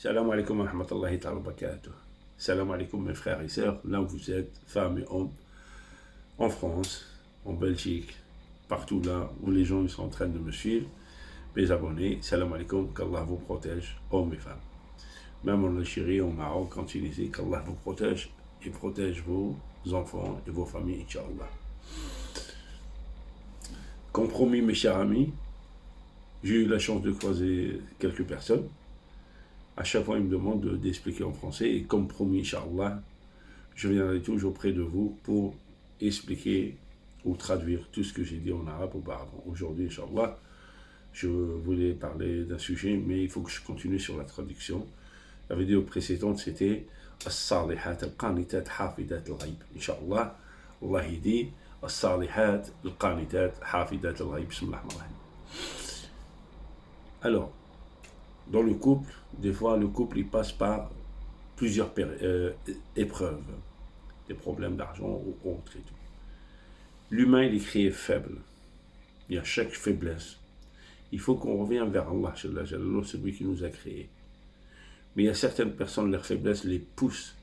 Salam alaikum wa rahmatullahi ta'ala wa barakatuh. Salam alaikum mes frères et sœurs, là où vous êtes, femmes et hommes, en France, en Belgique, partout là où les gens sont en train de me suivre, mes abonnés, salam alaikum, qu'Allah vous protège, hommes et femmes. Même en Algérie, au Maroc, en Tunisie, qu'Allah vous protège et protège vos enfants et vos familles, Inch'Allah. Comme promis, mes chers amis, j'ai eu la chance de croiser quelques personnes. À chaque fois, ils me demandent d'expliquer en français. Et comme promis, Inch'Allah, je viendrai toujours près de vous pour expliquer ou traduire tout ce que j'ai dit en arabe auparavant. Aujourd'hui, Inch'Allah, je voulais parler d'un sujet, mais il faut que je continue sur la traduction. La vidéo précédente, c'était As-salihat al-qanitat hafidat al-ghaib. Inch'Allah, Allah il dit As-salihat al-qanitat hafidat al-ghaib. Bismillahirrahmanirrahim. Alors, dans le couple, des fois, le couple il passe par plusieurs épreuves, des problèmes d'argent ou autres et tout. L'humain, il est créé faible. Il y a chaque faiblesse. Il faut qu'on revienne vers Allah, celui qui nous a créés. Mais il y a certaines personnes, leurs faiblesses les poussent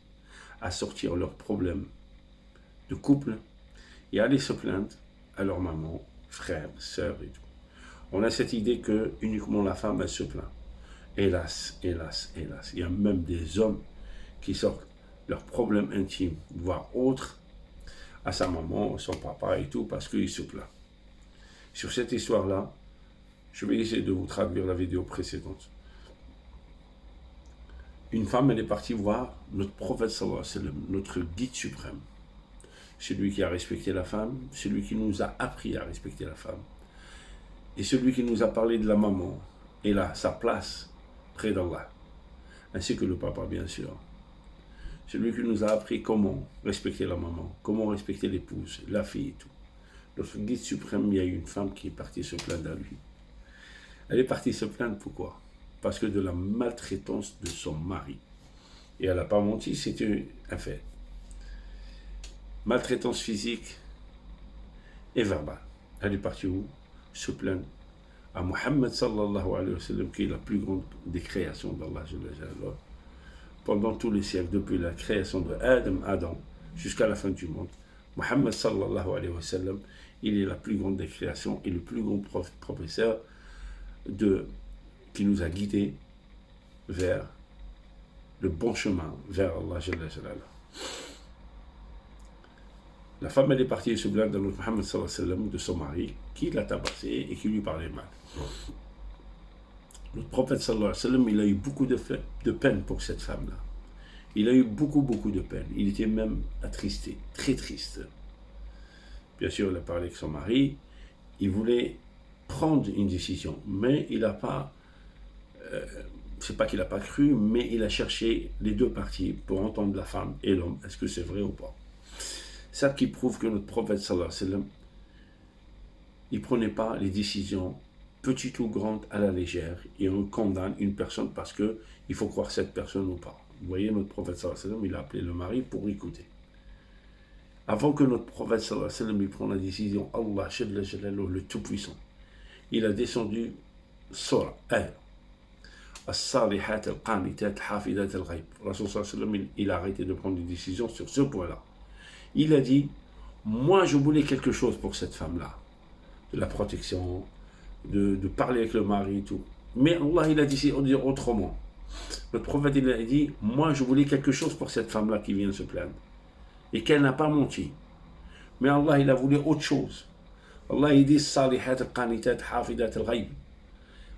à sortir leurs problèmes de couple et à aller se plaindre à leur maman, frère, sœur et tout. On a cette idée que uniquement la femme, elle se plaint. Hélas, hélas, hélas. Il y a même des hommes qui sortent leurs problèmes intimes, voire autres, à sa maman, son papa et tout, parce qu'il se plaint. Sur cette histoire-là, je vais essayer de vous traduire la vidéo précédente. Une femme, elle est partie voir notre prophète sallallahu alayhi wa sallam, notre guide suprême. Celui qui a respecté la femme, celui qui nous a appris à respecter la femme. Et celui qui nous a parlé de la maman, et là, sa place près d'Allah, ainsi que le papa, bien sûr. Celui qui nous a appris comment respecter la maman, comment respecter l'épouse, la fille et tout. Notre guide suprême, il y a une femme qui est partie se plaindre à lui. Elle est partie se plaindre, pourquoi? Parce que de la maltraitance de son mari. Et elle n'a pas menti, c'était un fait. Maltraitance physique et verbale. Elle est partie où? Se plaindre à Muhammad sallallahu alayhi wa sallam, qui est la plus grande des créations d'Allah, pendant tous les siècles, depuis la création de Adam, jusqu'à la fin du monde. Muhammad sallallahu alayhi wa sallam, il est la plus grande des créations et le plus grand professeur qui nous a guidés vers le bon chemin, vers Allah. La femme, elle est partie se plaindre de notre Muhammad sallallahu alayhi wa sallam, de son mari, qui l'a tabassé et qui lui parlait mal. Notre prophète sallallahu alayhi wa sallam, il a eu beaucoup de peine pour cette femme-là. Il a eu beaucoup de peine. Il était même attristé, très triste. Bien sûr, il a parlé avec son mari. Il voulait prendre une décision, mais il n'a pas, c'est pas qu'il n'a pas cru, mais il a cherché les deux parties pour entendre la femme et l'homme. Est-ce que c'est vrai ou pas? Ça qui prouve que notre prophète sallallahu alayhi wa sallam, il ne prenait pas les décisions petites ou grandes à la légère et on condamne une personne parce qu'il faut croire cette personne ou pas. Vous voyez, notre prophète sallallahu alayhi wa sallam, il a appelé le mari pour écouter. Avant que notre prophète sallallahu alayhi wa sallam il prenne la décision, Allah, le Tout-Puissant, il a descendu Surah, As-salihat al-qanitat hafidat al-ghaib. Rasul sallallahu alayhi wa sallam, il a arrêté de prendre des décisions sur ce point-là. Il a dit, moi je voulais quelque chose pour cette femme-là, de la protection, de parler avec le mari et tout. Mais Allah, il a dit autrement. Notre prophète, il a dit, moi je voulais quelque chose pour cette femme-là qui vient se plaindre. Et qu'elle n'a pas menti. Mais Allah, il a voulu autre chose. Allah, il dit, Salihat al-qanitat hafidat al-ghaib.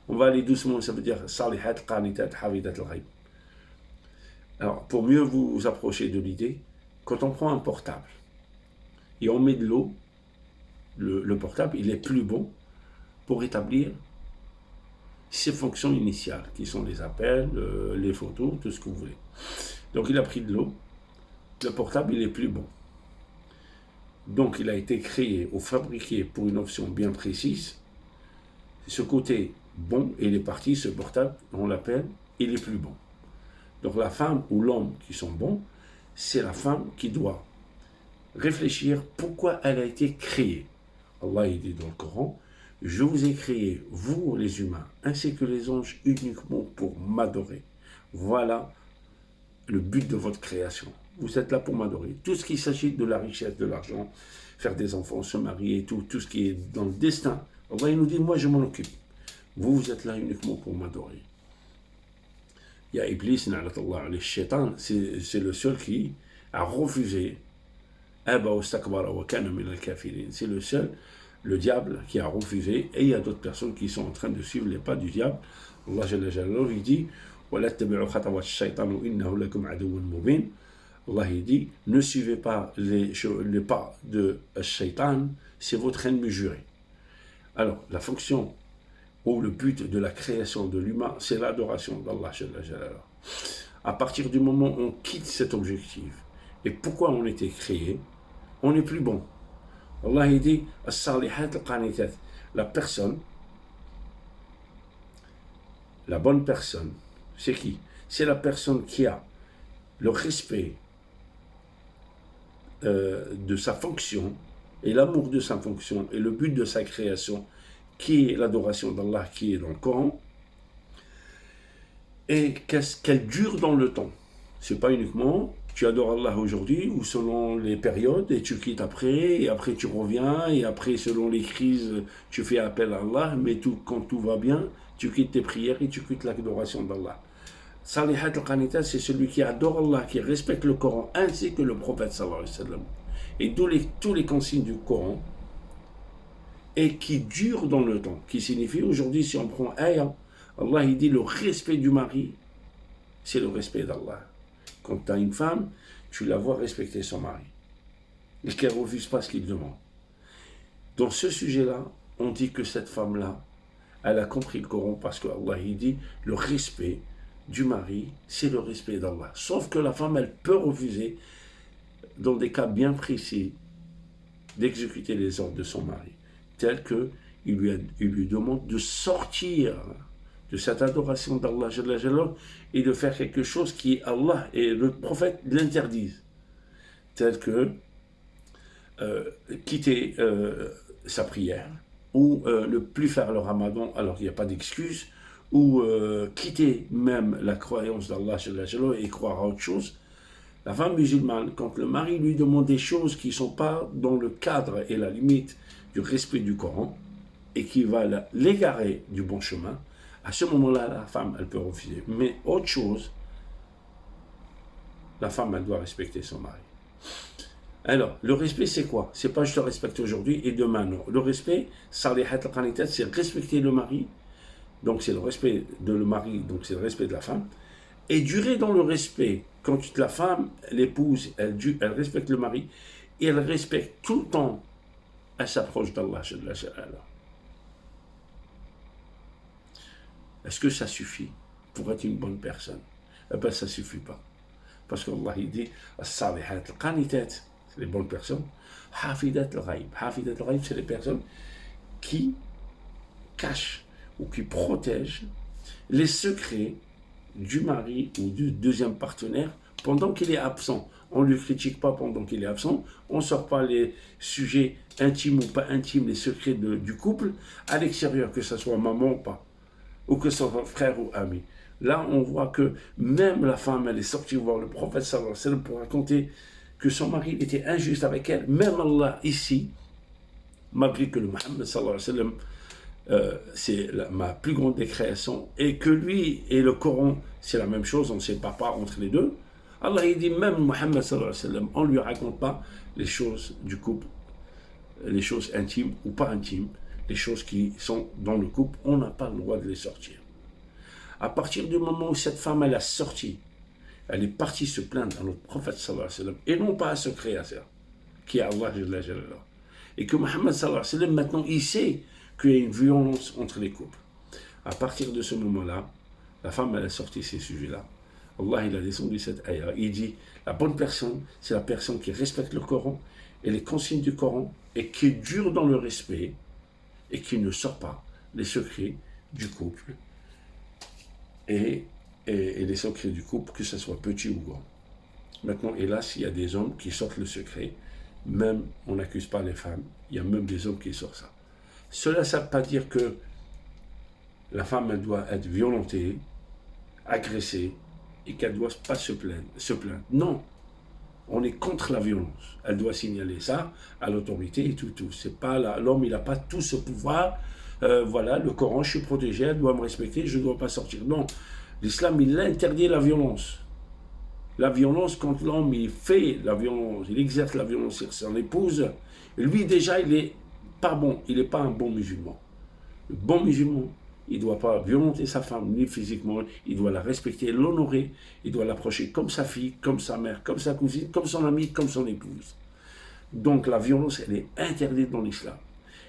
On va aller doucement, ça veut dire Salihat al-qanitat hafidat al-ghaib. Alors, pour mieux vous approcher de l'idée, quand on prend un portable et on met de l'eau, le portable, il est plus bon pour établir ses fonctions initiales, qui sont les appels, les photos, tout ce que vous voulez. Donc il a pris de l'eau, le portable, il est plus bon. Donc il a été créé ou fabriqué pour une option bien précise. Ce côté bon, il est parti, ce portable, on l'appelle, il est plus bon. Donc la femme ou l'homme qui sont bons, c'est la femme qui doit réfléchir pourquoi elle a été créée. Allah il dit dans le Coran, je vous ai créé, vous les humains, ainsi que les anges, uniquement pour m'adorer. Voilà le but de votre création. Vous êtes là pour m'adorer. Tout ce qui s'agit de la richesse, de l'argent, faire des enfants, se marier, tout ce qui est dans le destin, Allah il nous dit, moi je m'en occupe. Vous êtes là uniquement pour m'adorer. Il y a Iblis, le shaitan, c'est le seul qui a refusé. C'est le seul, le diable, qui a refusé. Et il y a d'autres personnes qui sont en train de suivre les pas du diable. Allah il dit, Allah il dit, ne suivez pas les pas de shaitan, c'est votre ennemi juré. Alors, la fonction ou le but de la création de l'humain, c'est l'adoration d'Allah. À partir du moment où on quitte cet objectif, et pourquoi on était créé, on n'est plus bon. Allah il dit, la personne, la bonne personne, c'est qui? C'est la personne qui a le respect de sa fonction et l'amour de sa fonction et le but de sa création, qui est l'adoration d'Allah, qui est dans le Coran, et qu'elle dure dans le temps. C'est pas uniquement tu adores Allah aujourd'hui ou selon les périodes et tu quittes après, et après tu reviens, et après selon les crises tu fais appel à Allah, mais quand tout va bien, tu quittes tes prières et tu quittes l'adoration d'Allah. Salihat al-Qanita, c'est celui qui adore Allah, qui respecte le Coran ainsi que le prophète sallallahu alayhi wa sallam, et tous les consignes du Coran, et qui dure dans le temps, qui signifie aujourd'hui, si on prend ayah, Allah il dit le respect du mari, c'est le respect d'Allah. Quand tu as une femme, tu la vois respecter son mari et qu'elle ne refuse pas ce qu'il demande. Dans ce sujet-là, on dit que cette femme-là, elle a compris le Coran parce que Allah il dit le respect du mari, c'est le respect d'Allah. Sauf que la femme, elle peut refuser, dans des cas bien précis, d'exécuter les ordres de son mari, tel qu'il lui demande de sortir de cette adoration d'Allah et de faire quelque chose qui Allah et le prophète l'interdisent, tel que quitter sa prière, ou ne plus faire le ramadan alors qu'il n'y a pas d'excuse, ou quitter même la croyance d'Allah et croire à autre chose. La femme musulmane, quand le mari lui demande des choses qui ne sont pas dans le cadre et la limite du respect du Coran, et qui va l'égarer du bon chemin, à ce moment-là, la femme, elle peut refuser. Mais autre chose, la femme, elle doit respecter son mari. Alors, le respect, c'est quoi? C'est pas je te respecte aujourd'hui et demain, non. Le respect, salihat al-qanitat, c'est respecter le mari. Donc, c'est le respect de le mari, donc c'est le respect de la femme. Et durer dans le respect. Quand la femme, l'épouse, elle respecte le mari, et elle respecte tout le temps, elle s'approche d'Allah. Est-ce que ça suffit pour être une bonne personne? Eh bien, ça ne suffit pas. Parce qu'Allah il dit, as-salihat al-qanitat, c'est les bonnes personnes. Hafidat al-ghaib. Hafidat al-ghaib, c'est les personnes qui cachent ou qui protègent les secrets du mari ou du deuxième partenaire pendant qu'il est absent. On ne lui critique pas pendant qu'il est absent. On ne sort pas les sujets intimes ou pas intimes, les secrets du couple à l'extérieur, que ce soit maman ou pas, ou que ce soit frère ou ami. Là, on voit que même la femme, elle est sortie voir le prophète sallallahu alayhi wa sallam pour raconter que son mari était injuste avec elle. Même Allah, ici, malgré que le Muhammad sallallahu alayhi wa sallam, c'est ma plus grande des créations, et que lui et le Coran, c'est la même chose, on ne sépare pas entre les deux. Allah, il dit, même Muhammad sallallahu alayhi wa sallam, on ne lui raconte pas les choses du couple, les choses intimes ou pas intimes, les choses qui sont dans le couple, on n'a pas le droit de les sortir. À partir du moment où cette femme, elle a sorti, elle est partie se plaindre à notre prophète sallallahu alayhi wa sallam, et non pas à ce créateur, qui est Allah jalla jalaluhu. Et que Muhammad sallallahu alayhi wa sallam, maintenant, il sait qu'il y a une violence entre les couples. À partir de ce moment-là, la femme, elle a sorti ces sujets-là. Allah, il a descendu cette ayah. Il dit, la bonne personne, c'est la personne qui respecte le Coran et les consignes du Coran, et qui dure dans le respect, et qui ne sort pas les secrets du couple, et les secrets du couple, que ce soit petit ou grand. Maintenant, hélas, il y a des hommes qui sortent le secret, même on n'accuse pas les femmes, il y a même des hommes qui sortent ça. Cela ne veut pas dire que la femme elle doit être violentée, agressée, et qu'elle ne doit pas se plaindre. Non, on est contre la violence. Elle doit signaler ça à l'autorité et tout. C'est pas l'homme, il n'a pas tout ce pouvoir. Voilà, le Coran, je suis protégé, elle doit me respecter, je ne dois pas sortir. Non, l'islam, il interdit la violence. La violence, quand l'homme, il fait la violence, il exerce la violence sur son épouse, lui déjà, il n'est pas bon, il n'est pas un bon musulman. Le bon musulman, il ne doit pas violenter sa femme, ni physiquement, il doit la respecter, l'honorer, il doit l'approcher comme sa fille, comme sa mère, comme sa cousine, comme son amie, comme son épouse. Donc la violence, elle est interdite dans l'islam.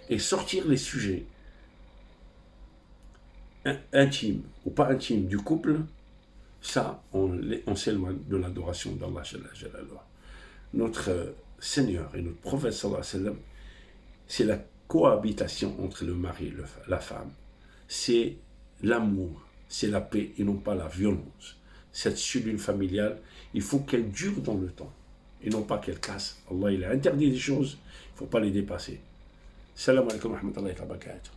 Et sortir les sujets intimes ou pas intimes du couple, ça, on s'éloigne de l'adoration d'Allah. Notre Seigneur et notre prophète, sallallahu alayhi wa sallam, c'est la cohabitation entre le mari et la femme. C'est l'amour, c'est la paix et non pas la violence. Cette cellule familiale, il faut qu'elle dure dans le temps et non pas qu'elle casse. Allah, il a interdit des choses, il ne faut pas les dépasser. Salam alaikum wa rahmatullahi wa barakatuh.